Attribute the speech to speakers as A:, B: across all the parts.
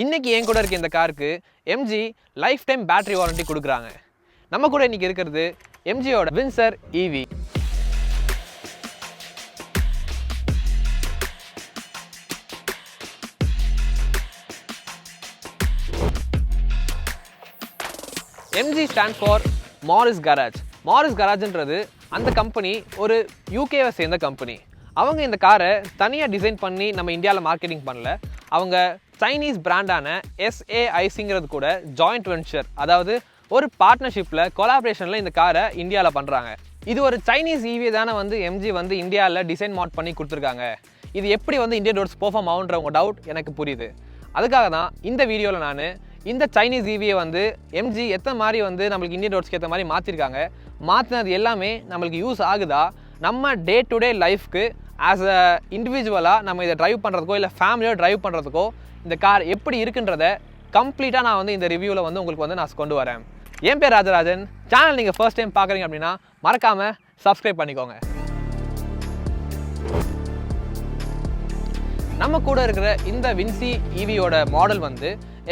A: இன்னைக்கு என் கூட இருக்க இந்த காருக்கு MG life time battery warranty கொடுக்குறாங்க. நம்ம கூட இன்னைக்கு இருக்கிறது எம்ஜியோட Windsor EV. MG stand for Morris garage. Morris கராஜ்ன்றது அந்த கம்பெனி ஒரு யூகேவை சேர்ந்த கம்பெனி. அவங்க இந்த காரை தனியாக டிசைன் பண்ணி நம்ம இந்தியாவில் மார்க்கெட்டிங் பண்ணல. அவங்க சைனீஸ் பிராண்டான SAICங்கிறது கூட ஜாயிண்ட் வென்ச்சர், அதாவது ஒரு பார்ட்னர்ஷிப்பில் கொலாபரேஷனில் இந்த காரை இந்தியாவில் பண்ணுறாங்க. இது ஒரு சைனீஸ் ஈவி தானே எம்ஜி இந்தியாவில் டிசைன் மாட் பண்ணி கொடுத்துருக்காங்க. இது எப்படி இந்தியன் ரோட்ஸ் பெர்ஃபார்ம் ஆகுன்ற உங்கள் டவுட் எனக்கு புரியுது. அதுக்காக தான் இந்த வீடியோவில் நான் இந்த சைனீஸ் ஈவியை எம்ஜி எத்தனை மாதிரி நம்மளுக்கு இந்தியன் ரோட்ஸ்க்கு ஏற்ற மாதிரி மாற்றிருக்காங்க, மாற்றினது எல்லாமே நம்மளுக்கு யூஸ் ஆகுதா, நம்ம டே டு டே லைஃப்க்கு ஆஸ் அ இண்டிவிஜுவலாக நம்ம இதை ட்ரைவ் பண்ணுறதுக்கோ இல்லை ஃபேமிலியோ ட்ரைவ் பண்ணுறதுக்கோ இந்த கார் எப்படி இருக்குன்றத கம்ப்ளீட்டாக நான் இந்த ரிவ்யூவில் உங்களுக்கு நான் கொண்டு வரேன். என் பேர் ராஜராஜன். சேனல் நீங்கள் ஃபர்ஸ்ட் டைம் பார்க்குறீங்க அப்படின்னா மறக்காமல் சப்ஸ்கிரைப் பண்ணிக்கோங்க. நம்ம கூட இருக்கிற இந்த வின்சி ஈவியோட மாடல்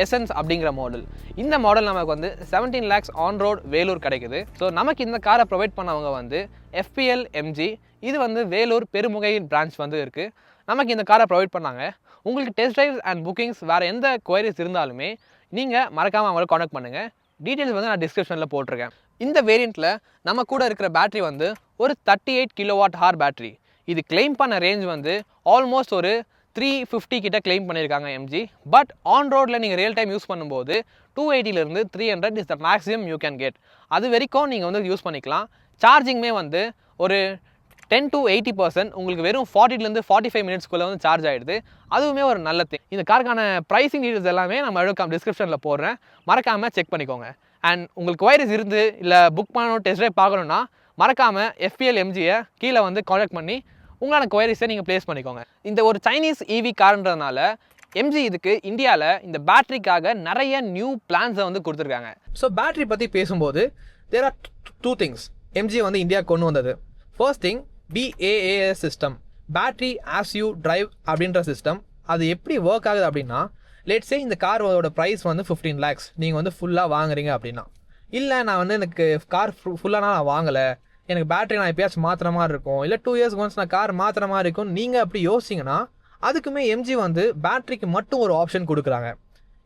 A: எசன்ஸ் அப்படிங்கிற மாடல். இந்த மாடல் நமக்கு 17 lakhs ஆன் ரோட் வேலூர் கிடைக்குது. ஸோ நமக்கு இந்த காரை ப்ரொவைட் பண்ணவங்க FPL MG. இது வேலூர் பெருமுகையின் பிரான்ச் இருக்குது. நமக்கு இந்த காரை ப்ரொவைட் பண்ணாங்க. உங்களுக்கு டெஸ்ட் ட்ரைவ்ஸ் அண்ட் புக்கிங்ஸ் வேறு எந்த குவைரிஸ் இருந்தாலுமே நீங்கள் மறக்காமல் அவங்களை காண்டாக்ட் பண்ணுங்கள். டீட்டெயில்ஸ் நான் டிஸ்கிரிப்ஷனில் போட்டிருக்கேன். இந்த வேரியண்ட்டில் நம்ம கூட இருக்கிற பேட்டரி ஒரு 38 kWh பேட்டரி. இது கிளைம் பண்ண ரேஞ்ச் ஆல்மோஸ்ட் ஒரு 350 கிட்ட கிளைம் பண்ணியிருக்காங்க எம்ஜி. பட் ஆன் ரோடில் நீங்கள் ரியல் டைம் யூஸ் பண்ணும்போது 280 300 is the maximum you can get. அது வரைக்கும் நீங்கள் யூஸ் பண்ணிக்கலாம். சார்ஜிங்குமே ஒரு 10 to 80% உங்களுக்கு வெறும் 40 45 மினிட்ஸ்க்குள்ளே சார்ஜ் ஆகிடுது. அதுவுமே ஒரு நல்ல திங். இந்த காருக்கான ப்ரைஸிங் டீட்டெயில்ஸ் எல்லாமே நம்ம டிஸ்கிரிப்ஷனில் போடுறேன், மறக்காமல் செக் பண்ணிக்கோங்க. அண்ட் உங்களுக்கு வைரஸ் இருந்து இல்லை புக் பண்ணணும், டெஸ்ட் ட்ரைவ் பார்க்கணுன்னா மறக்காமல் FPL MGயை கீழே காண்டாக்ட் பண்ணி உங்களான குவைரிஸை நீங்கள் ப்ளேஸ் பண்ணிக்கோங்க. இந்த ஒரு சைனீஸ் ஈவி கார்ன்றதுனால எம்ஜி இதுக்கு இந்தியாவில் இந்த பேட்டரிக்காக நிறைய நியூ பிளான்ஸை கொடுத்துருக்காங்க. ஸோ பேட்டரி பற்றி பேசும்போது there are 2 things MG India கொண்டு வந்தது. First thing BAAS system, battery as you drive அப்படின்ற சிஸ்டம். அது எப்படி ஒர்க் ஆகுது அப்படின்னா, லெட்ஸே இந்த காரோட ப்ரைஸ் 15 lakhs நீங்கள் ஃபுல்லாக வாங்குறீங்க அப்படின்னா, இல்லை நான் எனக்கு கார் ஃபுல்லாக நான் வாங்கலை, எனக்கு பேட்டரி நான் எப்பயாச்சும் மாற்றுற மாதிரி இருக்கும், இல்லை 2 years ஒன்ஸ் நான் கார் மாற்றுற மாதிரி இருக்கும், நீங்கள் அப்படி யோசிச்சிங்கன்னா அதுக்குமே எம்ஜி பேட்டரிக்கு மட்டும் ஒரு ஆப்ஷன் கொடுக்குறாங்க.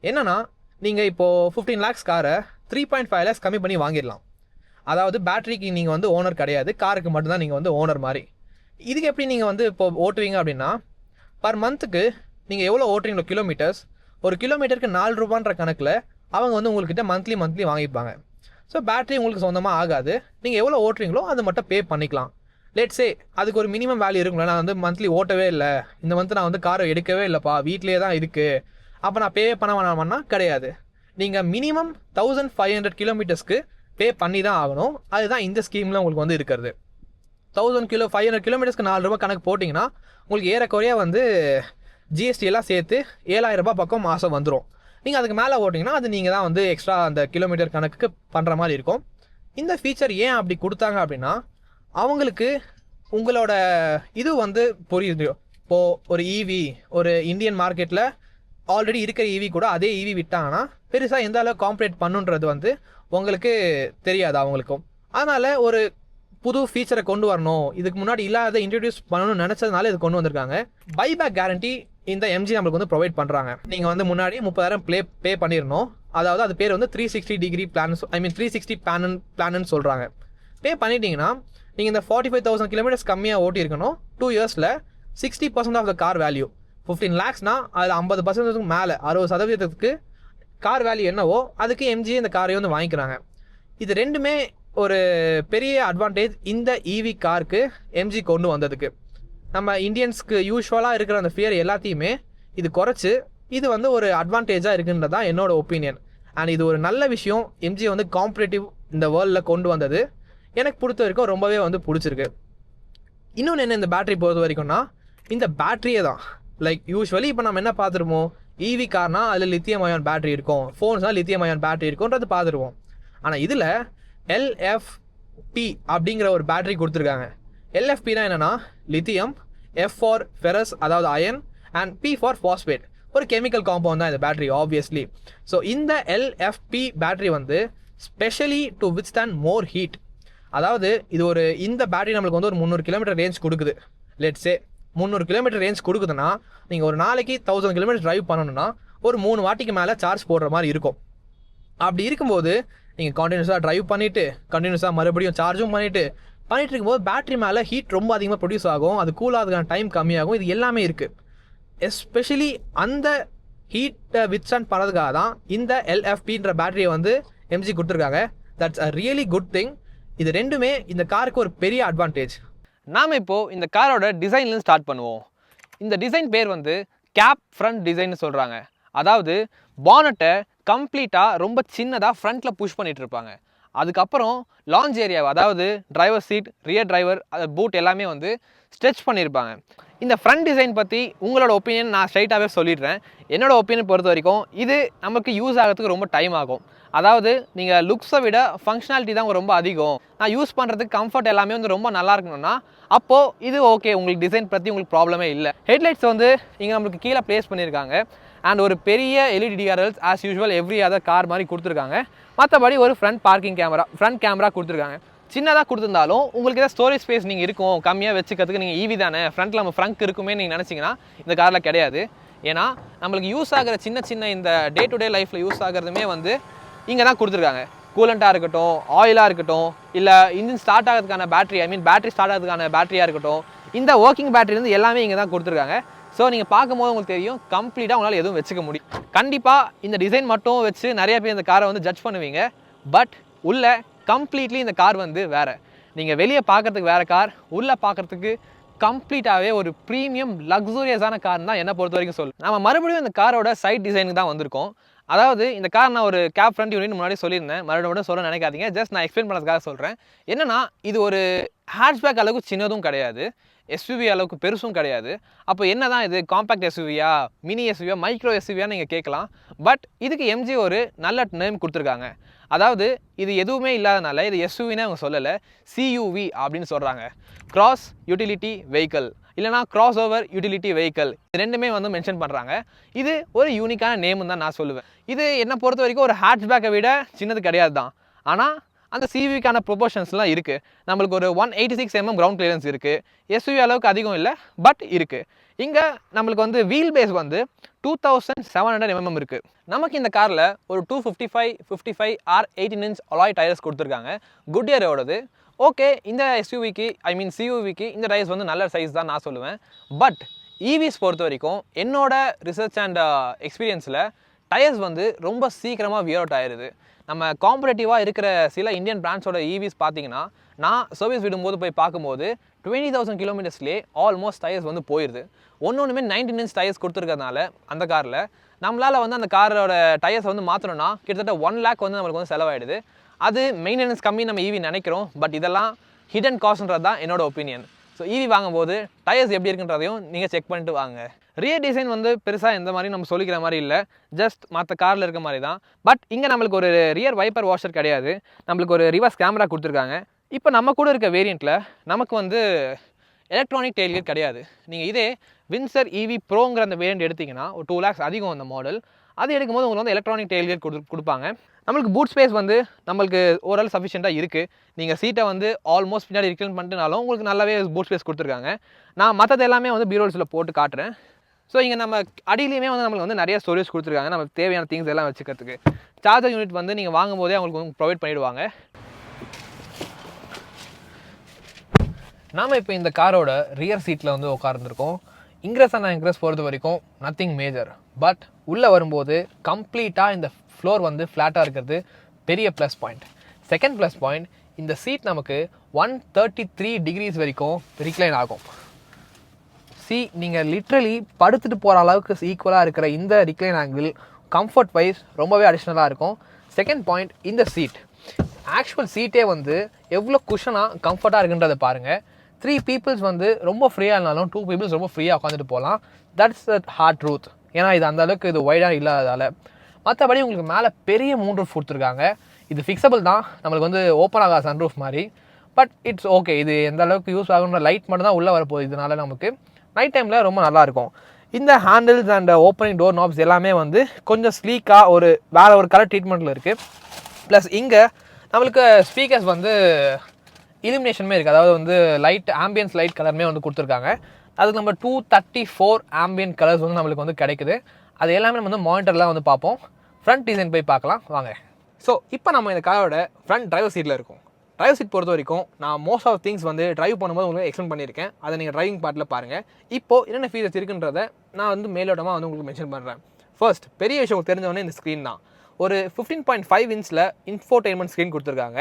A: என்னென்னா, நீங்கள் இப்போது 15 lakhs காரை 3.5 lakhs கம்மி பண்ணி வாங்கிடலாம். அதாவது பேட்டரிக்கு நீங்கள் ஓனர் கிடையாது, காருக்கு மட்டும்தான் நீங்கள் ஓனர் மாதிரி. இதுக்கு எப்படி நீங்கள் இப்போ ஓட்டுவீங்க அப்படின்னா, பர் மந்த்துக்கு நீங்கள் எவ்வளோ ஓட்டுறீங்களோ கிலோமீட்டர்ஸ், ஒரு கிலோமீட்டருக்கு 4 ரூபான்ற கணக்கில் அவங்க உங்கள்கிட்ட மந்த்லி வாங்கிப்பாங்க. ஸோ பேட்டரி உங்களுக்கு சொந்தமாக ஆகாது. நீங்கள் எவ்வளோ ஓட்டுறீங்களோ அது மட்டும் பே பண்ணிக்கலாம். லெட்ஸே அதுக்கு ஒரு மினிமம் வேல்யூ இருக்குங்களா, நான் மந்த்லி ஓட்டவே இல்லை, இந்த மந்த் நான் காரை எடுக்கவே இல்லைப்பா, வீட்லேயே தான் இருக்குது, அப்போ நான் பே பண்ண வேணாமன்னா கிடையாது. நீங்கள் மினிமம் 1500 கிலோமீட்டர்ஸ்க்கு பே பண்ணி தான் ஆகணும். அதுதான் இந்த ஸ்கீமில் உங்களுக்கு இருக்கிறது. 500 கிலோமீட்டர்ஸ்க்கு 4 ரூபா கணக்கு போட்டிங்கன்னா உங்களுக்கு ஏறக்குறைய GST எல்லாம் சேர்த்து 7000 ரூபாய் பக்கம் மாதம் வந்துடும். நீங்கள் அதுக்கு மேலே ஓட்டிங்கன்னா அது நீங்கள் தான் எக்ஸ்ட்ரா அந்த கிலோமீட்டர் கணக்குக்கு பண்ணுற மாதிரி இருக்கும். இந்த ஃபீச்சர் ஏன் அப்படி கொடுத்தாங்க அப்படின்னா, அவங்களுக்கு உங்களோட இது புரியுது. இப்போது ஒரு ஈவி ஒரு இந்தியன் மார்க்கெட்டில் ஆல்ரெடி இருக்கிற ஈவி கூட அதே ஈவி விட்டாங்கன்னா பெருசாக எந்த அளவுக்கு காம்பரேட் பண்ணுன்றது உங்களுக்கு தெரியாது அவங்களுக்கும். அதனால் ஒரு புது ஃபீச்சரை கொண்டு வரணும், இதுக்கு முன்னாடி இல்லாத இன்ட்ரடியூஸ் பண்ணணும்னு நினச்சதுனால இது கொண்டு வந்திருக்காங்க. பைபேக் கேரண்டி இந்த எம்ஜி நம்மளுக்கு ப்ரொவைட் பண்ணுறாங்க. நீங்கள் முன்னாடி 30,000 பே பண்ணிடணும். அதாவது அது பேர் 360 டிகிரி பிளான், 360 பிளான்னு சொல்கிறாங்க. பே பண்ணிட்டீங்கன்னா நீங்கள் இந்த 45,000 கிலோமீட்டர்ஸ் கம்மியாக ஓட்டியிருக்கணும். 2 yearsல 60% ஆஃப் த கார் வேல்யூ 15 lakhsனா அதில் 50% மேலே 60% கார் வேல்யூ என்னவோ அதுக்கு எம்ஜி இந்த காரை வாங்கிக்கிறாங்க. இது ரெண்டுமே ஒரு பெரிய அட்வான்டேஜ் இந்த ஈவி காருக்கு எம்ஜி கொண்டு வந்ததுக்கு. நம்ம இந்தியன்ஸ்க்கு யூஸ்வலாக இருக்கிற அந்த ஃபியர் எல்லாத்தையுமே இது குறைச்சி இது ஒரு அட்வான்டேஜாக இருக்குன்றது தான் என்னோட ஒப்பீனியன். அண்ட் இது ஒரு நல்ல விஷயம். எம்ஜி காம்பரேட்டிவ் இந்த வேர்ல்டில் கொண்டு வந்தது எனக்கு பொறுத்த வரைக்கும் ரொம்பவே பிடிச்சிருக்கு. இன்னொன்று என்ன இந்த பேட்டரி பொறுத்த வரைக்கும்னா, இந்த பேட்டரியே தான் லைக் யூஸ்வலி இப்போ நம்ம என்ன பார்த்துருவோம், ஈவி கார்னா அதில் லித்தியம் அயான் பேட்டரி இருக்கும், ஃபோன்ஸ்னால் லித்தியம் அயான் பேட்டரி இருக்கும்ன்றது பார்த்துருவோம். ஆனால் இதில் LFP அப்படிங்கிற ஒரு பேட்டரி கொடுத்துருக்காங்க. LFPனா என்னென்னா லித்தியம், F ஃபார் ஃபெரஸ் அதாவது iron, and P for phosphate. ஒரு கெமிக்கல் காம்பவுண்ட் தான் இந்த பேட்டரி ஆப்வியஸ்லி. ஸோ இந்த LFP பேட்டரி வந்து specially to withstand more heat. அதாவது இது இந்த பேட்டரி நம்மளுக்கு வந்து ஒரு 300 கிலோமீட்டர் ரேஞ்ச் கொடுக்குது. லெட்ஸே 300 கிலோமீட்டர் ரேஞ்ச் கொடுக்குதுன்னா நீங்கள் ஒரு நாளைக்கு 1000 கிலோமீட்டர் ட்ரைவ் பண்ணணும்னா ஒரு 3 வாட்டிக்கு மேலே சார்ஜ் போடுற மாதிரி இருக்கும். அப்படி இருக்கும்போது நீங்கள் கண்டினியூஸாக ட்ரைவ் பண்ணிவிட்டு கண்டினியூஸாக மறுபடியும் சார்ஜும் பண்ணிவிட்டு இருக்கும்போது பேட்டரி மேலே ஹீட் ரொம்ப அதிகமாக ப்ரொடியூஸ் ஆகும். அது கூலாகிறதுக்கான டைம் கம்மியாகும். இது எல்லாமே இருக்குது. எஸ்பெஷலி அந்த ஹீட்டை வித்ஸ்டாண்ட் பண்ணுறதுக்காக தான் இந்த LFPன்ற பேட்டரியை வந்து எம்ஜி கொடுத்துருக்காங்க. That's a really good thing. இது ரெண்டுமே இந்த காருக்கு ஒரு பெரிய அட்வான்டேஜ். நாம் இப்போது இந்த காரோட டிசைன்லேருந்து ஸ்டார்ட் பண்ணுவோம். இந்த டிசைன் பேர் வந்து கேப் ஃப்ரண்ட் டிசைன்னு சொல்கிறாங்க. அதாவது பானட்டை கம்ப்ளீட்டாக ரொம்ப சின்னதாக ஃப்ரண்ட்டில் புஷ் பண்ணிகிட்டு இருப்பாங்க. அதுக்கப்புறம் லான்ச் ஏரியா, அதாவது driver seat, rear driver, boot எல்லாமே வந்து ஸ்ட்ரெச் பண்ணியிருப்பாங்க. இந்த ஃப்ரண்ட் டிசைன் பற்றி உங்களோட ஒப்பீனியன் நான் ஸ்ட்ரைட்டாகவே சொல்லிடுறேன். என்னோட ஒப்பீனியன் பொறுத்த வரைக்கும் இது நமக்கு யூஸ் ஆகிறதுக்கு ரொம்ப டைம் ஆகும். அதாவது நீங்கள் லுக்ஸை விட ஃபங்க்ஷனாலிட்டி தான் ரொம்ப அதிகம். நான் யூஸ் பண்ணுறதுக்கு கம்ஃபர்ட் எல்லாமே வந்து ரொம்ப நல்லா இருக்கணும்னா அப்போது இது ஓகே, உங்களுக்கு டிசைன் பற்றி உங்களுக்கு ப்ராப்ளமே இல்லை. ஹெட்லைட்ஸ் வந்து இங்கே நம்மளுக்கு கீழே ப்ளேஸ் பண்ணியிருக்காங்க. அண்ட் ஒரு பெரிய LED DRLs as usual every other car மாதிரி கொடுத்துருக்காங்க. மற்றபடி ஒரு ஃப்ரண்ட் கேமரா கொடுத்துருக்காங்க. சின்னதாக கொடுத்துருந்தாலும் உங்களுக்கு ஏதாவது ஸ்டோரேஜ் ஸ்பேஸ் நீங்கள் இருக்கும் கம்மியாக வச்சுக்கிறதுக்கு. நீங்கள் ஈவி தானே, ஃப்ரண்ட்டில் நம்ம ஃப்ரங்க் இருக்குமே நீங்கள் நினச்சிங்கன்னா இந்த காரில் கிடையாது. ஏன்னா நம்மளுக்கு யூஸ் ஆகிற சின்ன இந்த டே டு டே லைஃப்பில் யூஸ் ஆகிறதுமே வந்து இங்கே தான் கொடுத்துருக்காங்க. கூலண்ட்டாக இருக்கட்டும், ஆயிலாக இருக்கட்டும், இல்லை இன்ஜின் ஸ்டார்ட் ஆகிறதுக்கான பேட்டரி, பேட்டரி ஸ்டார்ட் ஆகிறதுக்கான பேட்டரியாக இருக்கட்டும், இந்த ஒர்க்கிங் பேட்டரி எல்லாமே இங்கே தான் கொடுத்துருக்காங்க. ஸோ நீங்கள் பார்க்கும்போது உங்களுக்கு தெரியும் கம்ப்ளீட்டாக உங்களால் எதுவும் வச்சுக்க முடியும். கண்டிப்பாக இந்த டிசைன் மட்டும் வச்சு நிறைய பேர் இந்த காரை வந்து ஜட்ஜ் பண்ணுவீங்க. பட் உள்ள கம்ப்ளீட்லி இந்த கார் வந்து வேறு. நீங்கள் வெளியே பார்க்குறதுக்கு வேறு கார், உள்ளே பார்க்குறதுக்கு கம்ப்ளீட்டாகவே ஒரு ப்ரீமியம் லக்ஸூரியஸான கார் தான் என்னை பொறுத்த வரைக்கும் சொல்லும். நம்ம மறுபடியும் இந்த காரோட சைட் டிசைனுக்கு தான் வந்திருக்கோம். அதாவது இந்த கார் நான் ஒரு கேப் ஃப்ரண்ட் யூனிட் முன்னாடி சொல்லியிருந்தேன், மறுபடியும் சொல்ல நினைக்காதீங்க. ஜஸ்ட் நான் எக்ஸ்பிளைன் பண்ணுறதுக்காக சொல்கிறேன். என்னன்னா இது ஒரு ஹேட்ச்பேக் அளவுக்கு சின்னதும் கிடையாது, SUV அளவுக்கு பெருசும் கிடையாது. அப்போ என்ன தான் இது, காம்பேக்ட் SUVயா, மினி SUVயா, மைக்ரோ SUVயான்னு நீங்கள் கேட்கலாம். பட் இதுக்கு எம்ஜி ஒரு நல்ல நேம் கொடுத்துருக்காங்க. அதாவது இது எதுவுமே இல்லாதனால இது SUVன்னு அவங்க சொல்லலை, CUV அப்படின்னு சொல்கிறாங்க. கிராஸ் யூட்டிலிட்டி வெஹிக்கிள், இல்லைனா கிராஸ் ஓவர் யூட்டிலிட்டி வெஹிக்கிள், இது ரெண்டுமே வந்து மென்ஷன் பண்ணுறாங்க. இது ஒரு யூனிக்கான நேம்னு தான் நான் சொல்லுவேன். இது என்னை பொறுத்த வரைக்கும் ஒரு ஹேட்ச்பேக்கை விட சின்னது கிடையாது தான். ஆனால் அந்த CUVக்கான ப்ரொபோர்ஷன்ஸ்லாம் இருக்குது. நம்மளுக்கு ஒரு 186 mm கிரவுண்ட் கிளியரன்ஸ் இருக்குது. SUV அளவுக்கு அதிகம் இல்லை, பட் இருக்குது. இங்கே நம்மளுக்கு வந்து வீல் பேஸ் வந்து 2700 mm இருக்குது. நமக்கு இந்த காரில் ஒரு 255 R18 inch அலாய் டயர்ஸ் கொடுத்துருக்காங்க. குட்இயரோடது. ஓகே, இந்த SUVக்கு CUVக்கு இந்த டயர்ஸ் வந்து நல்ல சைஸ் தான் நான் சொல்லுவேன். பட் EVஸ் பொறுத்த வரைக்கும் என்னோட ரிசர்ச் அண்ட் எக்ஸ்பீரியன்ஸில் டயர்ஸ் வந்து ரொம்ப சீக்கிரமாக வியர் அவுட் ஆயிடுது. நம்ம காம்படேட்டிவாக இருக்கிற சில இந்தியன் பிராண்ட்ஸோட EVஸ் பார்த்தீங்கன்னா, நான் சர்வீஸ் விடும்போது போய் பார்க்கும்போது 20,000 கிலோமீட்டர்ஸ்லேயே ஆல்மோஸ்ட் டயர்ஸ் வந்து போயிடுது. ஒன்றுமே 19 inch டயர்ஸ் கொடுத்துருக்கறதுனால அந்த காரில் நம்மளால் வந்து அந்த காரோட டயர்ஸ் வந்து மாற்றணும்னா கிட்டத்தட்ட 1 lakh வந்து நம்மளுக்கு வந்து செலவாயிடுது. அது மெயின்டெனன்ஸ் கம்மி நம்ம EV நினைக்கிறோம். பட் இதெல்லாம் ஹிடன் காஸ்ட்ன்றது தான் என்னோட ஒப்பீனியன். ஸோ EV வாங்கும்போது டயர்ஸ் எப்படி இருக்குன்றதையும் நீங்கள் செக் பண்ணிட்டு வாங்க. ரியர் டிசைன் வந்து பெருசாக எந்த மாதிரி நம்ம சொல்லிக்கிற மாதிரி இல்லை, ஜஸ்ட் மற்ற காரில் இருக்க மாதிரி தான். பட் இங்கே நம்மளுக்கு ஒரு ரியர் வைப்பர் வாஷர் கிடையாது, நம்மளுக்கு ஒரு ரிவர்ஸ் கேமரா கொடுத்துருக்காங்க. இப்போ நம்ம கூட இருக்க வேரியண்ட்டில் நமக்கு வந்து எலக்ட்ரானிக் டெயில்கேட் கிடையாது. நீங்கள் இதே வின்சர் EV ப்ரோங்கிற அந்த வேரியண்ட் எடுத்திங்கன்னா ஒரு 2 lakhs அதிகம் அந்த மாடல். அது எடுக்கும்போது உங்களுக்கு வந்து எலக்ட்ரானிக் டெயில்கேட் கொடுப்பாங்க. நம்மளுக்கு பூட் ஸ்பேஸ் வந்து நம்மளுக்கு ஓரளவு சஃபிஷியண்ட்டாக இருக்குது. நீங்கள் சீட்டை வந்து ஆல்மோஸ்ட் பின்னாடி ரிக்ளைன் பண்ணிட்டுனாலும் உங்களுக்கு நல்லாவே பூட் ஸ்பேஸ் கொடுத்துருக்காங்க. நான் மற்றது எல்லாமே வந்து பீரோல்ஸில் போட்டு காட்டுறேன். ஸோ இங்கே நம்ம அடியிலையுமே வந்து நம்மளுக்கு வந்து நிறைய ஸ்டோரேஜ் கொடுத்துருக்காங்க, நமக்கு தேவையான திங்ஸ் எல்லாம் வச்சுக்கிறதுக்கு. சார்ஜர் யூனிட் வந்து நீங்கள் வாங்கும்போதே அவங்களுக்கு ப்ரொவைட் பண்ணிவிடுவாங்க. நாம் இப்போ இந்த காரோட ரியர் சீட்டில் வந்து உட்கார்ந்துருக்கோம். இன்க்ரெஸ் அண்ட் இன்க்ரெஸ் பொறுத்த வரைக்கும் நத்திங் மேஜர். பட் உள்ளே வரும்போது கம்ப்ளீட்டாக இந்த ஃப்ளோர் வந்து ஃப்ளாட்டாக இருக்கிறது பெரிய plus point. Second plus point, இந்த சீட் நமக்கு 133 degrees வரைக்கும் ரிக்ளைன் ஆகும். நீங்கள் லிட்ரலி படுத்துட்டு போகிற அளவுக்கு ஈக்குவலாக இருக்கிற இந்த ரிக்ளைன் ஆங்கிள் கம்ஃபர்ட் வைஸ் ரொம்பவே அடிஷ்னலாக இருக்கும். செகண்ட் பாயிண்ட், இந்த சீட் ஆக்சுவல் சீட்டே வந்து எவ்வளோ குஷனாக கம்ஃபர்ட்டாக இருக்குன்றதை பாருங்கள். 3 peoples வந்து ரொம்ப ஃப்ரீயாக இருந்தாலும் 2 peoples ரொம்ப ஃப்ரீயாக உட்காந்துட்டு போகலாம். That's the hard truth. ஏன்னா இது அந்த அளவுக்கு இது வைடாக இல்லாததால். மற்றபடி உங்களுக்கு மேலே பெரிய மூன்ரூஃப் கொடுத்துருக்காங்க. இது ஃபிக்ஸபிள் தான், நம்மளுக்கு வந்து ஓப்பன் ஆகாத சன்ரூஃப் மாதிரி. But it's okay. இது எந்த அளவுக்கு யூஸ் ஆகுன்ற லைட் மட்டும் தான் உள்ளே வரப்போகுது. இதனால் நமக்கு நைட் டைமில் ரொம்ப நல்லாயிருக்கும். இந்த handles and opening door knobs எல்லாமே வந்து கொஞ்சம் ஸ்லீக்காக வேறு ஒரு கலர் ட்ரீட்மெண்ட்டில் இருக்குது. ப்ளஸ் இங்கே நம்மளுக்கு ஸ்பீக்கர்ஸ் வந்து இலுமினேஷனுமே இருக்குது, அதாவது வந்து லைட் ஆம்பியன்ஸ் லைட் கலருமே வந்து கொடுத்துருக்காங்க. அதுக்கு நம்ம 234 ஆம்பியன் கலர்ஸ் வந்து நம்மளுக்கு வந்து கிடைக்குது. அது எல்லாமே நம்ம வந்து மானிட்டர்லாம் வந்து பார்ப்போம். ஃப்ரண்ட் டிசைன் போய் பார்க்கலாம் வாங்க. ஸோ இப்போ நம்ம இந்த காரோட ஃப்ரண்ட் டிரைவர் சீட்டில் இருக்கும். டிரைவர் சீட் பொறுத்த வரைக்கும் நான் மோஸ்ட் ஆஃப் திங்ஸ் வந்து டிரைவ் பண்ணும்போது உங்களுக்கு எக்ஸ்பிளைன் பண்ணியிருக்கேன். அதை நீங்கள் டிரைவிங் பார்ட்டில் பாருங்கள். இப்போது என்னென்ன ஃபீச்சர்ஸ் இருக்குன்றதை நான் வந்து மேலோட்டமாக வந்து உங்களுக்கு மென்ஷன் பண்ணுறேன். ஃபர்ஸ்ட் பெரிய விஷயம் தெரிஞ்சவொடனே இந்த ஸ்க்ரீன் தான். ஒரு 15.5 இன்ச்சில் இன்ஃபோடெயின்மெண்ட் ஸ்க்ரீன் கொடுத்துருக்காங்க.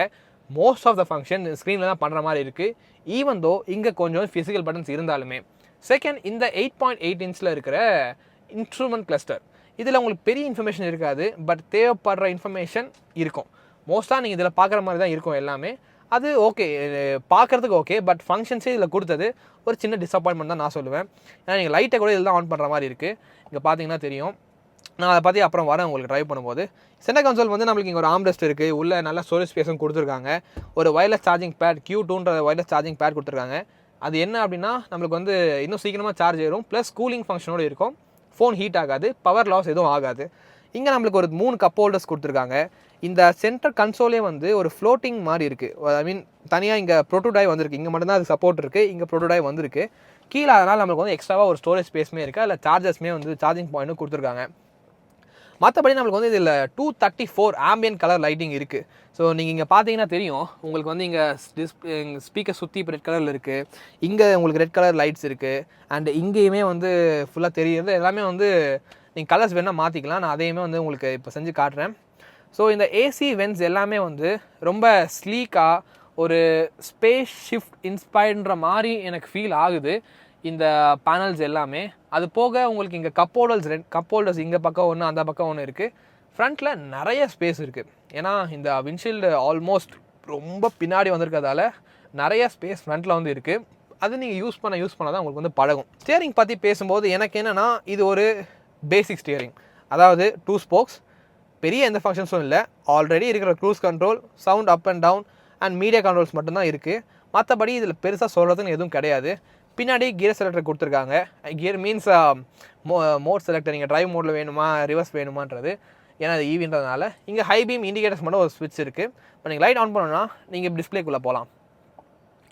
A: மோஸ்ட் ஆஃப் த ஃபங்க்ஷன் ஸ்க்ரீனில் தான் பண்ணுற மாதிரி இருக்குது. ஈவன் தோ இங்கே கொஞ்சம் ஃபிசிக்கல் பட்டன்ஸ் இருந்தாலுமே. செகண்ட், இந்த 8.8 இன்ச்சில் இருக்கிற இன்ஸ்ட்ருமெண்ட் கிளஸ்டர், இதில் உங்களுக்கு பெரிய இன்ஃபர்மேஷன் இருக்காது, பட் தேவைப்படுற இன்ஃபர்மேஷன் இருக்கும். மோஸ்ட்டாக நீங்கள் இதில் பார்க்குற மாதிரி தான் இருக்கும் எல்லாமே. அது ஓகே, பார்க்குறதுக்கு ஓகே, பட் ஃபங்க்ஷன்ஸே இதில் கொடுத்தது ஒரு சின்ன டிசப்பாயின்மெண்ட் தான் நான் சொல்லுவேன். ஏன்னா நீங்கள் லைட்டை கூட இதில் தான் ஆன் பண்ணுற மாதிரி இருக்குது. இங்கே பார்த்தீங்கன்னா தெரியும். நான் அதை பற்றி அப்புறம் வரேன் உங்களுக்கு ட்ரைவ் பண்ணும்போது. சென்டர் கன்சோல் வந்து நம்மளுக்கு இங்கே ஒரு ஆர்ம்ரெஸ்ட் இருக்குது. உள்ள நல்ல ஸ்டோரேஜ் ஸ்பேஸும் கொடுத்துருக்காங்க. ஒரு வயர்லெஸ் சார்ஜிங் பேட், Q2ன்ற வயர்லெஸ் சார்ஜிங் பேட் கொடுத்துருக்காங்க. அது என்ன அப்படின்னா நம்மளுக்கு வந்து இன்னும் சீக்கிரமாக சார்ஜ் ஏறும், ப்ளஸ் கூலிங் ஃபங்க்ஷனோடு இருக்கும். ஃபோன் ஹீட் ஆகாது, பவர் லாஸ் எதுவும் ஆகாது. இங்கே நம்மளுக்கு ஒரு 3 கப் ஹோல்டர்ஸ் கொடுத்துருக்காங்க. இந்த சென்டர் கன்சோலே வந்து ஒரு ஃப்ளோட்டிங் மாதிரி இருக்குது. ஐ மீன் தனியாக இங்கே ப்ரோட்டோடைவ் வந்திருக்கு. இங்கே மட்டும்தான் அது சப்போர்ட் இருக்குது, இங்கே ப்ரோட்டோடைவ் வந்திருக்கு கீழே. அதனால் நம்மளுக்கு வந்து எக்ஸ்ட்ராவாக ஒரு ஸ்டோரேஜ் ஸ்பேஸுமே இருக்குது. அதில் சார்ஜர்ஸுமே வந்து சார்ஜிங் பாயிண்ட்டும் கொடுத்துருக்காங்க. மற்றபடி நம்மளுக்கு வந்து இதில் 234 ஆம்பியன் கலர் லைட்டிங் இருக்குது. ஸோ நீங்கள் இங்கே பார்த்தீங்கன்னா தெரியும், உங்களுக்கு வந்து இங்கே ஸ்பீக்கர் சுற்றி இப்போ ரெட் கலரில் இருக்குது. இங்கே உங்களுக்கு ரெட் கலர் லைட்ஸ் இருக்குது. அண்ட் இங்கேயுமே வந்து ஃபுல்லாக தெரியுது. எல்லாமே வந்து நீங்கள் கலர்ஸ் வேணால் மாற்றிக்கலாம். நான் அதையுமே வந்து உங்களுக்கு இப்போ செஞ்சு காட்டுறேன். ஸோ இந்த ஏசி வென்ட்ஸ் எல்லாமே வந்து ரொம்ப ஸ்லீக்காக ஒரு ஸ்பேஸ் ஷிஃப்ட் இன்ஸ்பயர்ன்ற மாதிரி எனக்கு ஃபீல் ஆகுது இந்த பேனல்ஸ் எல்லாமே. அது போக உங்களுக்கு இங்கே கப் ஹோல்டர்ஸ் இங்கே பக்கம் ஒன்று, அந்த பக்கம் ஒன்று இருக்குது. ஃப்ரண்ட்டில் நிறைய ஸ்பேஸ் இருக்குது. ஏன்னா இந்த விண்ட்ஷீல்டு ஆல்மோஸ்ட் ரொம்ப பின்னாடி வந்திருக்கிறதால நிறைய ஸ்பேஸ் ஃப்ரண்ட்டில் வந்து இருக்குது. அது நீங்கள் யூஸ் பண்ண தான் உங்களுக்கு வந்து பழகும். ஸ்டியரிங் பற்றி பேசும்போது எனக்கு என்னென்னா, இது ஒரு பேசிக் ஸ்டியரிங். அதாவது 2 ஸ்போக்ஸ், பெரிய எந்த ஃபங்க்ஷன்ஸும் இல்லை. ஆல்ரெடி இருக்கிற cruise control, sound up and down and media controls மட்டும்தான் இருக்குது. மற்றபடி இதில் பெருசாக சொல்கிறதுன்னு எதுவும் கிடையாது. பின்னாடி கியர் செலக்டர் கொடுத்துருக்காங்க. கியர் மீன்ஸ் மோட் செலக்டர், நீங்கள் ட்ரைவ் மோடில் வேணுமா ரிவர்ஸ் வேணுமான்றது. ஏன்னா அது ஈவின்றதுனால இங்கே ஹை பீம் இண்டிகேட்டர்ஸ் மட்டும் ஒரு ஸ்விட்ச் இருக்குது. இப்போ நீங்கள் லைட் ஆன் பண்ணணும்னா நீங்கள் டிஸ்பிளேக்குள்ளே போகலாம்.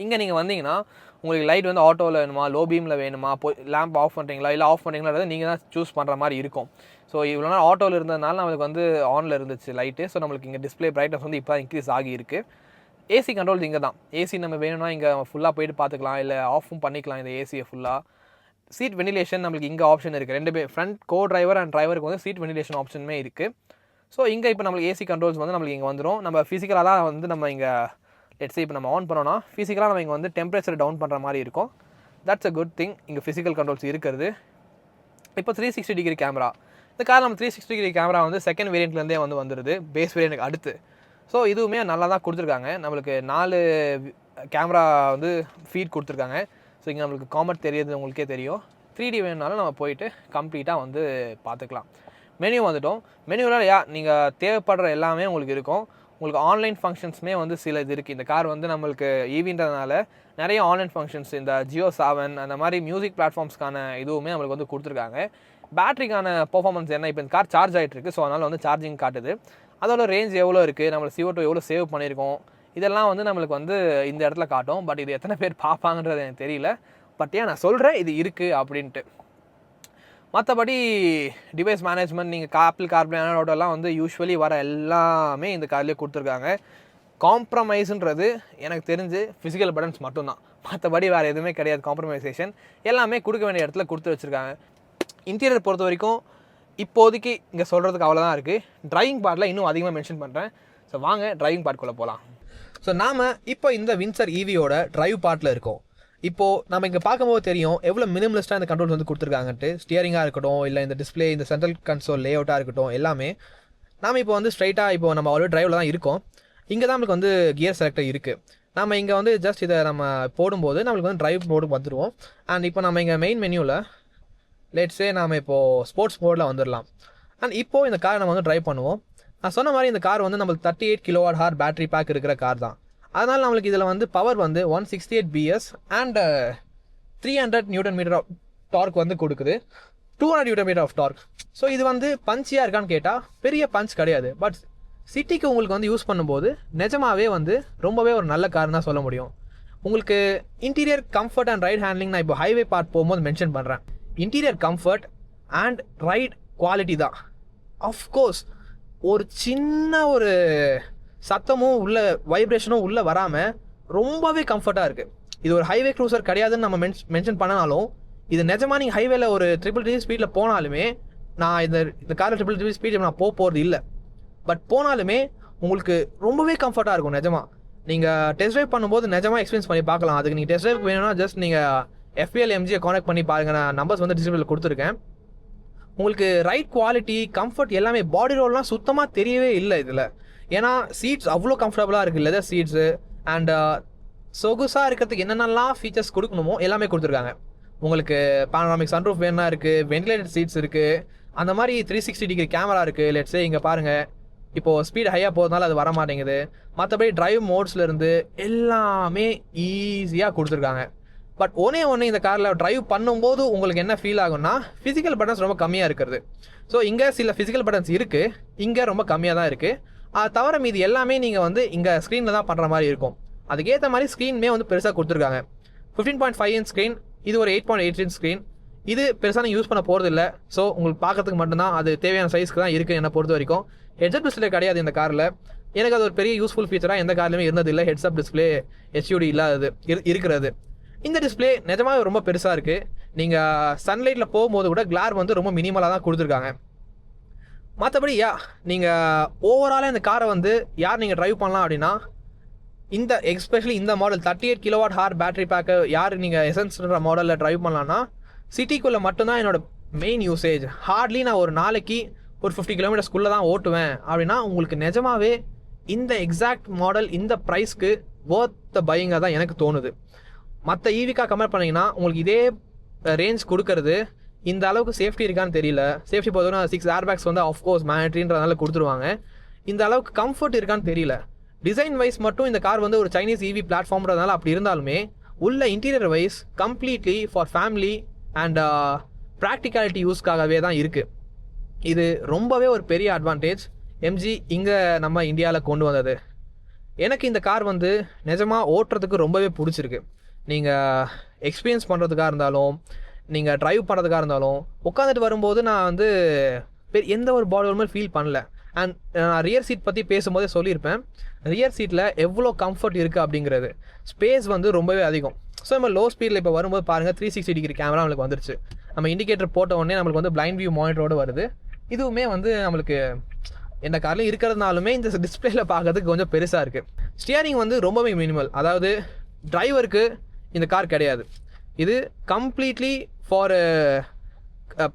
A: இங்கே நீங்கள் வந்தீங்கன்னா உங்களுக்கு லைட் வந்து ஆட்டோவில் வேணுமா, லோ பீமில் வேணுமா, லேம்ப் ஆஃப் பண்ணுறீங்களா இல்லை ஆஃப் பண்ணுறீங்களா, நீங்கள் தான் சூஸ் பண்ணுற மாதிரி இருக்கும். ஸோ இவ்வளோ நாள் ஆட்டோவில் இருந்ததுனால நம்மளுக்கு வந்து ஆனில் இருந்துச்சு லைட்டு. ஸோ நம்மளுக்கு இங்கே டிஸ்பிளே பிரைட்னஸ் வந்து இப்போ தான் இன்க்ரீஸ் ஆகியிருக்கு. ஏசி கண்ட்ரோல்ஸ் இங்கே தான். ஏசி நம்ம வேணும்னா இங்கே ஃபுல்லாக போய்ட்டு பார்த்துக்கலாம், இல்லை ஆஃபும் பண்ணிக்கலாம் இந்த ஏசியை ஃபுல்லாக. சீட் வென்டிலேஷன் நம்மளுக்கு இங்கே ஆப்ஷன் இருக்குது. 2 பேர் ஃப்ரண்ட் கோ டிரைவர் அண்ட் டிரைவருக்கு வந்து சீட் வென்டிலேஷன் ஆப்ஷனுமே இருக்குது. ஸோ இங்கே இப்போ நம்மளுக்கு ஏசி கண்ட்ரோல்ஸ் வந்து நம்மளுக்கு இங்கே வந்துடும். நம்ம ஃபிசிக்கலாக தான் வந்து நம்ம இங்கே லெட்ஸ் இப்போ நம்ம ஆன் பண்ணோன்னா ஃபிசிக்கலாக நம்ம இங்கே வந்து டெம்பரேச்சர் டவுன் பண்ணுற மாதிரி இருக்கும். That's a good thing. இங்கே ஃபிசிக்கல் கண்ட்ரோல்ஸ் இருக்கிறது. இப்போ 360 டிகிரி கேமரா. இந்த கார் நம்ம 360 டிகிரி கேமரா வந்து செகண்ட் வேரியண்ட்லேருந்தே வந்து வந்துடுது, பேஸ் வேரியண்ட்டுக்கு அடுத்து. ஸோ இதுவுமே நல்லா தான் கொடுத்துருக்காங்க. நம்மளுக்கு 4 கேமரா வந்து ஃபீட் கொடுத்துருக்காங்க. ஸோ இங்கே நம்மளுக்கு காமெட் தெரியுது, உங்களுக்கே தெரியும். 3D வேணுனாலும் நம்ம போயிட்டு கம்ப்ளீட்டாக வந்து பார்த்துக்கலாம். மெனு வந்துட்டோம். மெனுவில் நீங்கள் தேவைப்படுற எல்லாமே உங்களுக்கு இருக்கும். உங்களுக்கு ஆன்லைன் ஃபங்க்ஷன்ஸுமே வந்து சில இது இருக்குது. இந்த கார் வந்து நம்மளுக்கு ஈவின்றதுனால நிறைய ஆன்லைன் ஃபங்க்ஷன்ஸ், இந்த Jio Saavn அந்த மாதிரி மியூசிக் பிளாட்ஃபார்ம்ஸ்க்கான இதுவுமே நம்மளுக்கு வந்து கொடுத்துருக்காங்க. பேட்டரிக்கான பர்ஃபார்மன்ஸ் என்ன, இப்போ இந்த கார் சார்ஜ் ஆகிட்டு இருக்குது. ஸோ அதனால் வந்து சார்ஜிங் காட்டுது. அதோட ரேஞ்ச் எவ்வளோ இருக்குது, நம்மளுக்கு CO2 எவ்வளோ சேவ் பண்ணியிருக்கோம், இதெல்லாம் வந்து நம்மளுக்கு வந்து இந்த இடத்துல காட்டும். பட் இது எத்தனை பேர் பார்ப்பாங்கன்றது எனக்கு தெரியல. பட் ஏன் நான் சொல்கிறேன் இது இருக்குது அப்படின்ட்டு. மற்றபடி டிவைஸ் மேனேஜ்மெண்ட், நீங்கள் ஆப்பிள் கார்ப்ளே, ஆண்ட்ராய்டெல்லாம் வந்து யூஸ்வலி வர எல்லாமே இந்த கார்லேயே கொடுத்துருக்காங்க. காம்ப்ரமைஸுன்றது எனக்கு தெரிஞ்சு ஃபிசிக்கல் பட்டன்ஸ் மட்டும்தான். மற்றபடி வேறு எதுவுமே கிடையாது. காம்ப்ரமைசேஷன் எல்லாமே கொடுக்க வேண்டிய இடத்துல கொடுத்து வச்சுருக்காங்க. இன்டீரியர் பொறுத்த வரைக்கும் இப்போதைக்கு இங்கே சொல்கிறதுக்கு அவ்வளோதான் இருக்குது. டிரைவிங் பார்ட்டில் இன்னும் அதிகமாக மென்ஷன் பண்ணுறேன். ஸோ வாங்க டிரைவிங் பார்ட்குள்ளே போகலாம். ஸோ நாம் இப்போ இந்த வின்சர் ஈவியோட டிரைவ் பார்ட்டில் இருக்கோம். இப்போது நம்ம இங்கே பார்க்கும்போது தெரியும் எவ்வளோ மினிமலிஸ்ட்டாக இந்த கண்ட்ரோல்ஸ் வந்து கொடுத்துருக்காங்கன்ட்டு. ஸ்டியரிங்காக இருக்கட்டும், இல்லை இந்த டிஸ்பிளே, இந்த சென்ட்ரல் கன்சோல் லே அவுட்டாக இருக்கட்டும், எல்லாமே நாம் இப்போ வந்து ஸ்ட்ரைட்டாக இப்போ நம்ம ஆல்ரெடி டிரைவில் தான் இருக்கோம். இங்கே தான் நம்மளுக்கு வந்து கியர் செலக்டர் இருக்குது. நம்ம இங்கே வந்து ஜஸ்ட் இதை நம்ம போடும்போது நம்மளுக்கு வந்து டிரைவ் மோடுக்கு வந்துடுவோம். அண்ட் இப்போ நம்ம இங்கே மெயின் மெனியூவில் லெட்ஸே நாம் இப்போது ஸ்போர்ட்ஸ் மோடில் வந்துடலாம். அண்ட் இப்போது இந்த காரை நம்ம வந்து ட்ரைவ் பண்ணுவோம். நான் சொன்ன மாதிரி இந்த கார் வந்து நம்மளுக்கு 38 kWh பேட்டரி பேக் இருக்கிற கார் தான். அதனால் நம்மளுக்கு இதில் வந்து பவர் வந்து 168 PS அண்ட் 300 Nm டார்க் வந்து கொடுக்குது. 200 Nm ஆஃப் டார்க். ஸோ இது வந்து பஞ்சியாக இருக்கான்னு கேட்டால் பெரிய பஞ்ச் கிடையாது. பட் சிட்டிக்கு உங்களுக்கு வந்து யூஸ் பண்ணும்போது நிஜமாவே வந்து ரொம்பவே ஒரு நல்ல கார்னு தான் சொல்ல முடியும். உங்களுக்கு interior comfort and right handling நான் இப்போ ஹைவே பார்ட் போகும்போது மென்ஷன் பண்ணுறேன். Interior comfort and right quality தான். அஃப்கோர்ஸ் ஒரு சின்ன ஒரு சத்தமும் உள்ள வைப்ரேஷனும் உள்ளே வராமல் ரொம்பவே கம்ஃபர்ட்டாக இருக்குது. இது ஒரு ஹைவே க்ரூசர் கிடையாதுன்னு நம்ம மென்ஷன் பண்ணனாலும் இது நிஜமாக நீங்கள் ஹைவேல ஒரு 333 ஸ்பீடில் போனாலுமே, நான் இந்த காரில் 333 ஸ்பீட் நான் போகிறது இல்லை, பட் போனாலுமே உங்களுக்கு ரொம்பவே கம்ஃபர்ட்டாக இருக்கும். நிஜமாக நீங்கள் டெஸ்ட் ட்ரைவ் பண்ணும்போது நிஜமாக எக்ஸ்பீரியன்ஸ் பண்ணி பார்க்கலாம். அதுக்கு நீங்கள் டெஸ்ட் ட்ரைவ் வேணும்னா ஜஸ்ட் நீங்கள் FPL MGயை கான்டாக்ட் பண்ணி பாருங்கள். நான் நம்பர்ஸ் வந்து டிஸ்பிளேல கொடுத்துருக்கேன். உங்களுக்கு ரைட் குவாலிட்டி கம்ஃபர்ட் எல்லாமே பாடி ரோல்லாம் சுத்தமாக தெரியவே இல்லை இதில். ஏன்னா சீட்ஸ் அவ்வளோ கம்ஃபர்டபுளாக இருக்குது. லெதர் சீட்ஸு அண்ட் சொகுசாக இருக்கிறதுக்கு என்னென்னலாம் ஃபீச்சர்ஸ் கொடுக்கணுமோ எல்லாமே கொடுத்துருக்காங்க. உங்களுக்கு பானோராமிக் சன்ரூஃப் வேணா இருக்குது, வென்டிலேட்டட் சீட்ஸ் இருக்குது, அந்த மாதிரி 360 டிகிரி கேமரா இருக்குது. லெட்ஸே இங்கே பாருங்கள், இப்போது ஸ்பீட் ஹையாக போகிறதுனால அது வர மாட்டேங்குது. மற்றபடி டிரைவ் மோட்ஸ்லேருந்து எல்லாமே ஈஸியாக கொடுத்துருக்காங்க. பட் ஒன்று இந்த காரில் டிரைவ் பண்ணும்போது உங்களுக்கு என்ன ஃபீல் ஆகும்னா, ஃபிசிக்கல் பட்டன்ஸ் ரொம்ப கம்மியாக இருக்கிறது. ஸோ இங்கே சில ஃபிசிக்கல் பட்டன்ஸ் இருக்குது, இங்கே ரொம்ப கம்மியாக தான் இருக்குது. அது தவிர மீது எல்லாமே நீங்கள் வந்து இங்கே ஸ்க்ரீனில் தான் பண்ணுற மாதிரி இருக்கும். அதுக்கேற்ற மாதிரி ஸ்க்ரீனுமே வந்து பெருசாக கொடுத்துருக்காங்க. 15.5 இன்ச் ஸ்க்ரீன், இது ஒரு 8.8 இன்ச் ஸ்க்ரீன். இது பெருசாக நீங்கள் யூஸ் பண்ண போகிறது இல்லை. ஸோ உங்களுக்கு பார்க்கறதுக்கு மட்டும்தான், அது தேவையான சைஸ்க்கு தான் இருக்குது என்னை பொறுத்த வரைக்கும். ஹெட்ஸ்அப் டிஸ்பிளே கிடையாது இந்த காரில். எனக்கு அது ஒரு பெரிய யூஸ்ஃபுல் ஃபீச்சராக எந்த கார்லையுமே இருந்ததில்லை. ஹெட்ஸ்அப் டிஸ்பிளே HUD இல்லாதது இருக்கிறது. இந்த டிஸ்பிளே நிஜமாக ரொம்ப பெருசாக இருக்குது. நீங்கள் சன்லைட்டில் போகும்போது கூட கிளார் வந்து ரொம்ப மினிமலாக தான் கொடுத்துருக்காங்க. மற்றபடி நீங்கள் ஓவராலாக இந்த காரை வந்து யார் நீங்கள் ட்ரைவ் பண்ணலாம் அப்படின்னா, இந்த எஸ்பெஷலி இந்த மாடல் 38 kWh பேட்டரி பேக்கு யார் நீங்கள் எசன்ஸ்ன்ற மாடலில் ட்ரைவ் பண்ணலான்னா, சிட்டிக்குள்ளே மட்டும்தான் என்னோட மெயின் யூசேஜ். ஹார்ட்லி நான் ஒரு நாளைக்கு ஒரு 50 கிலோமீட்டர்ஸ்குள்ளே தான் ஓட்டுவேன் அப்படின்னா, உங்களுக்கு நிஜமாவே இந்த எக்ஸாக்ட் மாடல் இந்த ப்ரைஸ்க்கு வொர்த் பையிங்காக தான் எனக்கு தோணுது. மற்ற ஈவிக்காக கம்பேர் பண்ணிங்கன்னா உங்களுக்கு இதே ரேஞ்ச் கொடுக்கறது இந்த அளவுக்கு சேஃப்டி இருக்கான்னு தெரியல. சேஃப்டி பார்த்தோன்னா 6 ஏர்பேக்ஸ் வந்து ஆஃப்கோர்ஸ் மேண்டட்ரின்றதுனால கொடுத்துருவாங்க. இந்த அளவுக்கு கம்ஃபர்ட் இருக்கான்னு தெரியல. டிசைன் வைஸ் மட்டும் இந்த கார் வந்து ஒரு சைனீஸ் EV பிளாட்ஃபார்ம்ன்றதுனால அப்படி இருந்தாலுமே, உள்ள interior wise completely for family and practicality யூஸ்க்காகவே தான் இருக்குது. இது ரொம்பவே ஒரு பெரிய அட்வான்டேஜ் MG இங்கே நம்ம இந்தியாவில் கொண்டு வந்தது. எனக்கு இந்த கார் வந்து நிஜமாக ஓட்டுறதுக்கு ரொம்பவே பிடிச்சிருக்கு. நீங்கள் எக்ஸ்பீரியன்ஸ் பண்ணுறதுக்காக இருந்தாலும், நீங்கள் ட்ரைவ் பண்ணுறதுக்காக இருந்தாலும், உட்காந்துட்டு வரும்போது நான் வந்து எந்த ஒரு பாடி மாதிரி ஃபீல் பண்ணல. அண்ட் நான் ரியர் சீட் பற்றி பேசும்போதே சொல்லியிருப்பேன், ரியர் சீட்டில் எவ்வளோ கம்ஃபர்ட் இருக்குது அப்படிங்கிறது. ஸ்பேஸ் வந்து ரொம்பவே அதிகம். ஸோ நம்ம லோ ஸ்பீடில் இப்போ வரும்போது பாருங்கள் 360 டிகிரி கேமரா நம்மளுக்கு வந்துருச்சு. நம்ம இண்டிகேட்டர் போட்ட உடனே நம்மளுக்கு வந்து பிளைண்ட் வியூ மானிட்டரோடு வருது. இதுவுமே வந்து நம்மளுக்கு எந்த கார்லையும் இருக்கிறதுனாலுமே இந்த டிஸ்பிளேல பார்க்கறதுக்கு கொஞ்சம் பெருசாக இருக்குது. ஸ்டியரிங் வந்து ரொம்பவே மினிமல். அதாவது டிரைவருக்கு இந்த கார் கிடையாது. இது completely for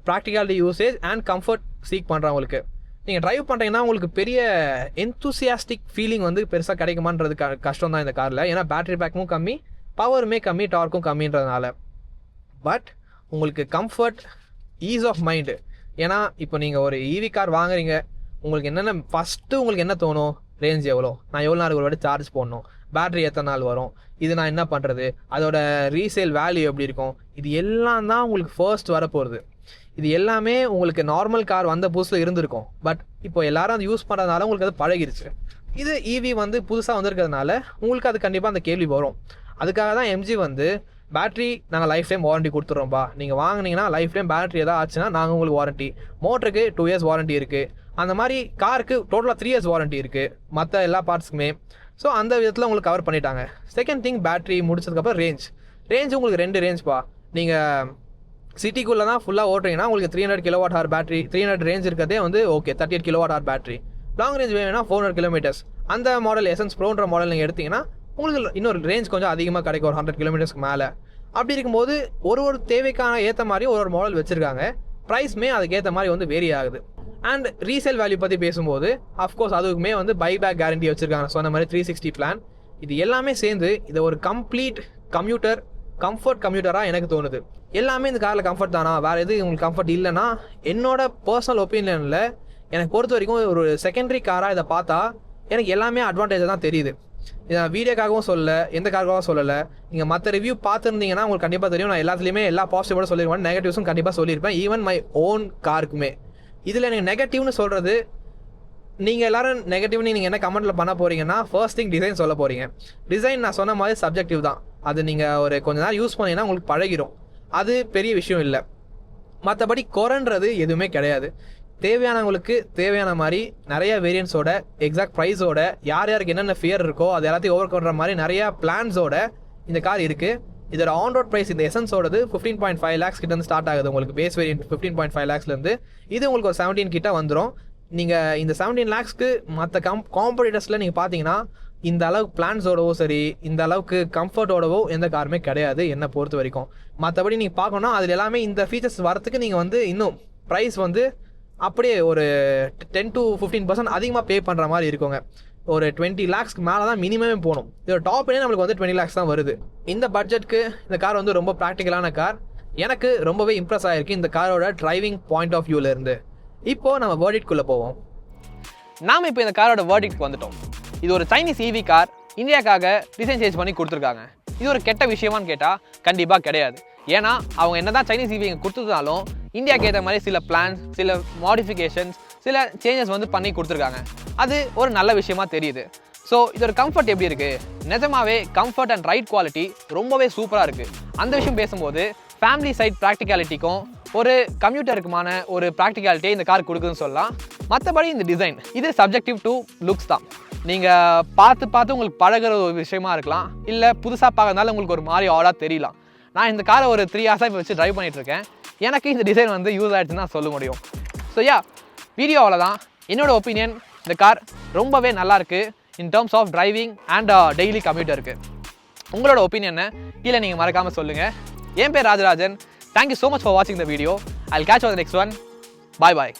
A: practicality usage and comfort seek பண்ணுறவங்களுக்கு. நீங்கள் ட்ரைவ் பண்ணுறீங்கன்னா உங்களுக்கு பெரிய என்தூசியாஸ்டிக் ஃபீலிங் வந்து பெருசாக கிடைக்குமான்றது கஷ்டம் தான் இந்த காரில். ஏன்னா பேட்டரி பேக்கும் கம்மி, பவருமே கம்மி, டார்க்கும் கம்மின்றதுனால. பட் உங்களுக்கு கம்ஃபர்ட், ஈஸ் ஆஃப் மைண்டு. ஏன்னா இப்போ நீங்கள் ஒரு EV கார் வாங்குறீங்க, உங்களுக்கு என்னென்ன ஃபஸ்ட்டு உங்களுக்கு என்ன தோணும், ரேஞ்ச் எவ்வளோ, நான் எவ்வளோ நாள் ஒரு வாட்டி சார்ஜ் போடணும், பேட்ரி எத்தனை நாள் வரும், இது நான் என்ன பண்ணுறது, அதோட ரீசேல் வேல்யூ எப்படி இருக்கும், இது எல்லாம் தான் உங்களுக்கு ஃபர்ஸ்ட் வரப்போகிறது. இது எல்லாமே உங்களுக்கு நார்மல் கார் வந்த புதுசில் இருந்திருக்கும். பட் இப்போ எல்லாரும் அது யூஸ் பண்ணுறதுனால உங்களுக்கு அது பழகிருச்சு. இது EV வந்து புதுசாக வந்திருக்கிறதுனால உங்களுக்கு அது கண்டிப்பாக அந்த கேள்வி வரும். அதுக்காக தான் MG வந்து பேட்ரி நாங்கள் லைஃப் டைம் வாரண்ட்டி கொடுத்துட்றோம்ப்பா, நீங்கள் வாங்கினீங்கன்னா லைஃப் டைம் பேட்ரி எதாவது ஆச்சுன்னா நாங்கள் உங்களுக்கு வாரண்ட்டி, மோட்டருக்கு 2 இயர்ஸ் வாரண்ட்டி இருக்குது, அந்த மாதிரி காருக்கு டோட்டலாக 3 இயர்ஸ் வாரண்ட்டி இருக்குது மற்ற எல்லா பார்ட்ஸுக்குமே. ஸோ அந்த விதத்தில் உங்களுக்கு கவர் பண்ணிட்டாங்க. செகண்ட் திங், பேட்ரி முடிச்சதுக்கப்புறம் ரேஞ்ச் உங்களுக்கு 2 ரேஞ்ச்ப்பா. நீங்கள் சிட்டிக்குள்ளே தான் ஃபுல்லாக ஓட்டுறீங்கன்னா உங்களுக்கு 300 kWh பேட்ரி, 300 ரேஞ்ச் இருக்கிறதே வந்து okay. 38 kWh battery. Long range வேணும்னா 400 கிலோமீட்டர்ஸ். அந்த மாடல் எசன்ஸ் ப்ரோன்ற மாடல் நீங்கள் எடுத்திங்கன்னா உங்களுக்கு இன்னொரு ரேஞ்ச் கொஞ்சம் அதிகமாக கிடைக்கும், ஒரு 100 கிலோமீட்டர்ஸ்க்கு மேலே. அப்படி இருக்கும்போது ஒரு தேவைக்கான ஏற்ற மாதிரி ஒரு மாடல் வச்சுருக்காங்க. ப்ரைஸ்மே அதுக்கேற்ற மாதிரி வந்து வேரி ஆகுது. அண்ட் ரீசேல் வேல்யூ பற்றி பேசும்போது அஃப்கோர்ஸ் அதுக்குமே வந்து பைபேக் கேரண்டி வச்சுருக்காங்க. சொன்ன மாதிரி 360 பிளான். இது எல்லாமே சேர்ந்து இதை ஒரு கம்ப்ளீட் கம்ஃபர்ட் கம்யூட்டராக எனக்கு தோணுது. எல்லாமே இந்த காரில் கம்ஃபர்ட் தானா, வேறு எது உங்களுக்கு கம்ஃபர்ட் இல்லைன்னா, என்னோட பர்சனல் ஒப்பீனியனில் எனக்கு பொறுத்த வரைக்கும் ஒரு செகண்டரி காராக இதை பார்த்தா எனக்கு எல்லாமே அட்வான்டேஜாக தான் தெரியுது. இதை நான் வீடியோக்காகவும் சொல்லலை, எந்த காருக்காகவும் சொல்லலை. நீங்கள் மற்ற ரிவ்யூ பார்த்துருந்தீங்கன்னா உங்களுக்கு கண்டிப்பாக தெரியும். நான் எல்லாத்துலேயுமே எல்லா பாசிட்டிவோட சொல்லியிருப்பேன், நெகட்டிவ்ஸும் கண்டிப்பாக சொல்லியிருப்பேன், ஈவன் மை ஓன் காருக்குமே. இதில் எனக்கு நெகட்டிவ்னு சொல்கிறது, நீங்கள் எல்லோரும் நெகட்டிவ்னு நீங்கள் என்ன கமெண்ட்டில் பண்ண போகிறீங்கன்னா, ஃபர்ஸ்ட் திங் டிசைன் சொல்ல போகிறீங்க. டிசைன் நான் சொன்ன மாதிரி சப்ஜெக்டிவ் தான். அது நீங்கள் ஒரு கொஞ்ச நேரம் யூஸ் பண்ணிங்கன்னா உங்களுக்கு பழகிடும். அது பெரிய விஷயம் இல்லை. மற்றபடி குறைன்றது எதுவுமே கிடையாது. தேவையானவங்களுக்கு தேவையான மாதிரி நிறைய வேரியன்ஸோட, எக்ஸாக்ட் ப்ரைஸோட, யார் யாருக்கு என்னென்ன ஃபியர் இருக்கோ அது எல்லாத்தையும் ஓவர் பண்ணுற மாதிரி நிறையா பிளான்ஸோட இந்த கார் இருக்குது. இதோட ஆன் ரோட் ப்ரைஸ் இந்த எசன்ஸோடது 15.5 lakhs கிட்டேருந்து ஸ்டார்ட் ஆகுது. உங்களுக்கு பேஸ் வேரியன்ட் 15.5 lakhsலேருந்து இது உங்களுக்கு ஒரு 17 கிட்ட வந்துடும். நீங்கள் இந்த 17 lakhsக்கு மற்ற காம்படிட்டர்ஸில் நீங்கள் பார்த்தீங்கன்னா இந்த அளவுக்கு பிளான்ஸோடவோ சரி, இந்த அளவுக்கு கம்ஃபர்ட்டோடவோ எந்த காருமே கிடையாது என்னை பொறுத்த வரைக்கும். மற்றபடி நீங்கள் பார்க்கணுன்னா அதில் எல்லாமே இந்த ஃபீச்சர்ஸ் வரத்துக்கு நீங்கள் வந்து இன்னும் ப்ரைஸ் வந்து அப்படியே ஒரு 10 to 15% அதிகமாக பே பண்ணுற மாதிரி இருக்குங்க. ஒரு 20 lakhsக்கு மேலே தான் மினிமமே போகணும். இதோட டாப்னே நம்மளுக்கு வந்து 20 lakhs தான் வருது. இந்த பட்ஜெட்க்கு இந்த கார் வந்து ரொம்ப ப்ராக்டிக்கலான கார். எனக்கு ரொம்பவே இம்ப்ரெஸ் ஆகிருக்கு இந்த காரோட டிரைவிங் பாயிண்ட் ஆஃப் வியூலேருந்து. இப்போது நம்ம வேர்டிக்ட்குள்ளே போவோம். நாம் இப்போ இந்த காரோட வேர்டிக்ட்க்கு வந்துட்டோம். இது ஒரு சைனீஸ் ஈவி கார், இந்தியாவுக்காக டிசைன் சேஞ்ச் பண்ணி கொடுத்துருக்காங்க. இது ஒரு கெட்ட விஷயமானு கேட்டால் கண்டிப்பாக கிடையாது. ஏன்னா அவங்க என்ன தான் சைனீஸ் ஈவி கொடுத்துருந்தாலும் இந்தியாவுக்கு ஏற்ற மாதிரி சில பிளான்ஸ், சில மாடிஃபிகேஷன்ஸ், சில சேஞ்சஸ் வந்து பண்ணி கொடுத்துருக்காங்க. அது ஒரு நல்ல விஷயமா தெரியுது. ஸோ இதோட கம்ஃபர்ட் எப்படி இருக்குது? நிஜமாவே கம்ஃபர்ட் அண்ட் ரைட் குவாலிட்டி ரொம்பவே சூப்பராக இருக்குது. அந்த விஷயம் பேசும்போது ஃபேமிலி சைட் ப்ராக்டிகாலிட்டிக்கும் ஒரு கம்யூட்டருக்குமான ஒரு ப்ராக்டிகாலிட்டியை இந்த கார் கொடுக்குதுன்னு சொல்லலாம். மற்றபடி இந்த டிசைன் இது சப்ஜெக்டிவ் டு லுக்ஸ் தான். நீங்கள் பார்த்து உங்களுக்கு பழகிற ஒரு விஷயமா இருக்கலாம், இல்லை புதுசாக பார்க்கறதுனால உங்களுக்கு ஒரு மாதிரி ஆடாக தெரியலாம். நான் இந்த காரை ஒரு 3 hours இப்போ வச்சு ட்ரைவ் பண்ணிகிட்ருக்கேன். எனக்கு இந்த டிசைன் வந்து யூஸ் ஆகிடுச்சுன்னு நான் சொல்ல முடியும். ஸோ வீடியோ அவ்வளோதான். என்னோட ஒப்பீனியன், இந்த கார் ரொம்பவே நல்லாயிருக்கு in terms of driving and daily கம்யூட்டருக்கு. உங்களோட ஒப்பீனியனை கீழே நீங்கள் மறக்காமல் சொல்லுங்கள். என் பேர் Rajarajan. Thank you so much for வாட்சிங் the video. I will catch you on the next one. Bye bye.